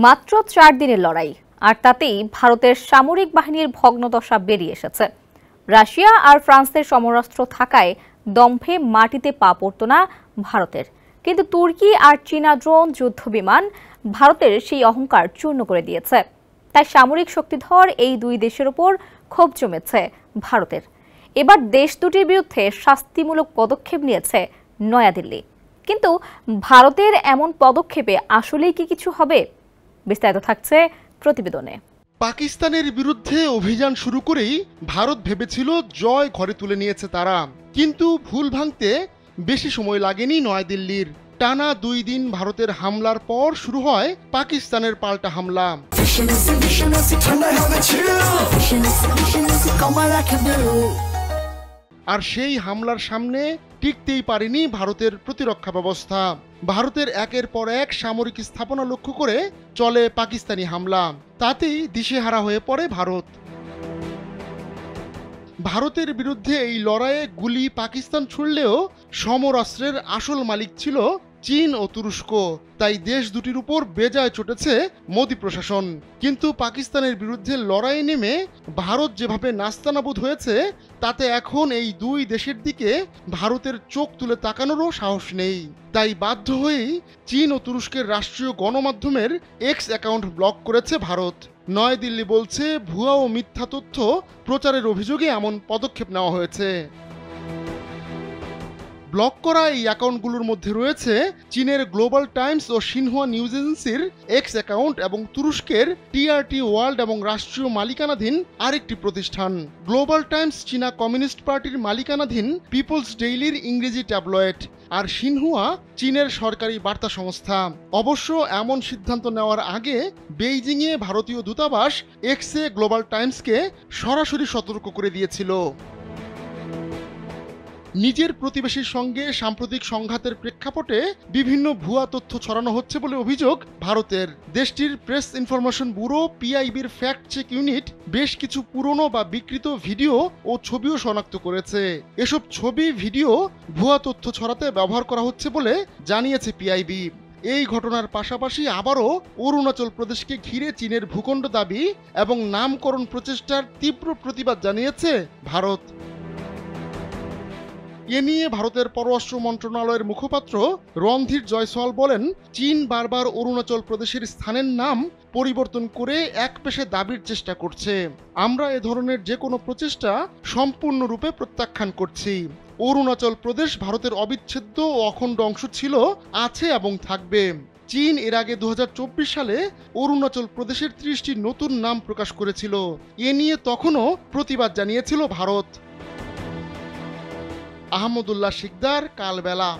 মাত্র ৪ দিনের লড়াই, আর তাতেই ভারতের সামরিক বাহিনীর ভগ্নদশা বেরিয়ে এসেছে। রাশিয়া আর ফ্রান্সের সমরাস্ত্র থাকায় দম্ভে মাটিতে পা পড়ত না ভারতের, কিন্তু তুর্কি আর চীনা ড্রোন যুদ্ধবিমান ভারতের সেই অহংকার চূর্ণ করে দিয়েছে। তাই সামরিক শক্তিধর এই দুই দেশের ওপর ক্ষোভ জমেছে ভারতের। এবার দেশ দুটির বিরুদ্ধে শাস্তিমূলক পদক্ষেপ নিয়েছে নয়াদিল্লি। কিন্তু ভারতের এমন পদক্ষেপে আসলেই কি কিছু হবে? বিস্তারিত থাকছে প্রতিবেদনে। পাকিস্তানের বিরুদ্ধে অভিযান শুরু করেই ভারত ভেবেছিল জয় ঘরে তুলে নিয়েছে তারা, কিন্তু ভুল ভাঙতে বেশি সময় লাগেনি নয়াদিল্লির। টানা 2 দিন ভারতের হামলার পর শুরু হয় পাকিস্তানের পাল্টা হামলা। আর সেই হামলার সামনে টিকতেই পারেনি ভারতের প্রতিরক্ষা ব্যবস্থা। ভারতের একের পর এক সামরিক স্থাপনা লক্ষ্য করে চলে পাকিস্তানি হামলা, তাতেই দিশেহারা হয়ে পড়ে ভারত। ভারতের বিরুদ্ধে এই লড়াইয়ে গুলি পাকিস্তান ছুড়লেও সমরাস্ত্রের আসল মালিক ছিল চীন ও তুরস্ক। তাই দেশ দুটির উপর বেজায় চটেছে মোদী প্রশাসন। কিন্তু পাকিস্তানের বিরুদ্ধে লড়াইয়ে নেমে ভারত যেভাবে নাস্তানাবুদ হয়েছে, তাতে এখন এই দুই দেশের দিকে ভারতের চোখ তুলে তাকানোরও সাহস নেই। তাই বাধ্য হয়েই চীন ও তুরস্কের রাষ্ট্রীয় গণমাধ্যমের এক্স অ্যাকাউন্ট ব্লক করেছে ভারত। নয়াদিল্লি বলছে ভুয়া ও মিথ্যা তথ্য প্রচারের অভিযোগে এমন পদক্ষেপ নেওয়া হয়েছে। ব্লক করা এই অ্যাকাউন্টগুলোর মধ্যে রয়েছে চীনের গ্লোবাল টাইমস ও সিনহুয়া নিউজ এজেন্সির এক্স অ্যাকাউন্ট এবং তুরস্কের টিআরটি ওয়ার্ল্ড এবং রাষ্ট্রীয় মালিকানাধীন আরেকটি প্রতিষ্ঠান। গ্লোবাল টাইমস চীনা কমিউনিস্ট পার্টির মালিকানাধীন পিপলস ডেইলির ইংরেজি ট্যাবলয়েড, আর সিনহুয়া চীনের সরকারি বার্তা সংস্থা। অবশ্য এমন সিদ্ধান্ত নেওয়ার আগে বেইজিংয়ে ভারতীয় দূতাবাস এক্সে গ্লোবাল টাইমসকে সরাসরি সতর্ক করে দিয়েছিল। নিজের প্রতিবেশীর সঙ্গে সাম্প্রতিক সংঘাতের প্রেক্ষাপটে বিভিন্ন ভুয়া তথ্য ছড়ানো হচ্ছে বলে অভিযোগ ভারতের। দেশটির প্রেস ইনফরমেশন ব্যুরো পিআইবির ফ্যাক্ট চেক ইউনিট বেশ কিছু পুরনো বা বিকৃত ভিডিও ও ছবিও শনাক্ত করেছে। এসব ছবি ভিডিও ভুয়া তথ্য ছড়াতে ব্যবহার করা হচ্ছে বলে জানিয়েছে পিআইবি। এই ঘটনার পাশাপাশি আবারও অরুণাচল প্রদেশকে ঘিরে চীনের ভূখণ্ড দাবি এবং নামকরণ প্রচেষ্টার তীব্র প্রতিবাদ জানিয়েছে ভারত। এ নিয়ে ভারতের পররাষ্ট্র মন্ত্রণালয়ের মুখপাত্র রণধীর জয়সওয়াল বলেন, চীন বারবার অরুণাচল প্রদেশের স্থানের নাম পরিবর্তন করে একপেশে দাবির চেষ্টা করছে। আমরা এ ধরনের যে কোনো প্রচেষ্টা সম্পূর্ণরূপে প্রত্যাখ্যান করছি। অরুণাচল প্রদেশ ভারতের অবিচ্ছেদ্য ও অখণ্ড অংশ ছিল, আছে এবং থাকবে। চীন এর আগে 2024 সালে অরুণাচল প্রদেশের 30টি নতুন নাম প্রকাশ করেছিল। এ নিয়ে তখনও প্রতিবাদ জানিয়েছিল ভারত। আহমদুল্লাহ শিকদার, কালবেলা।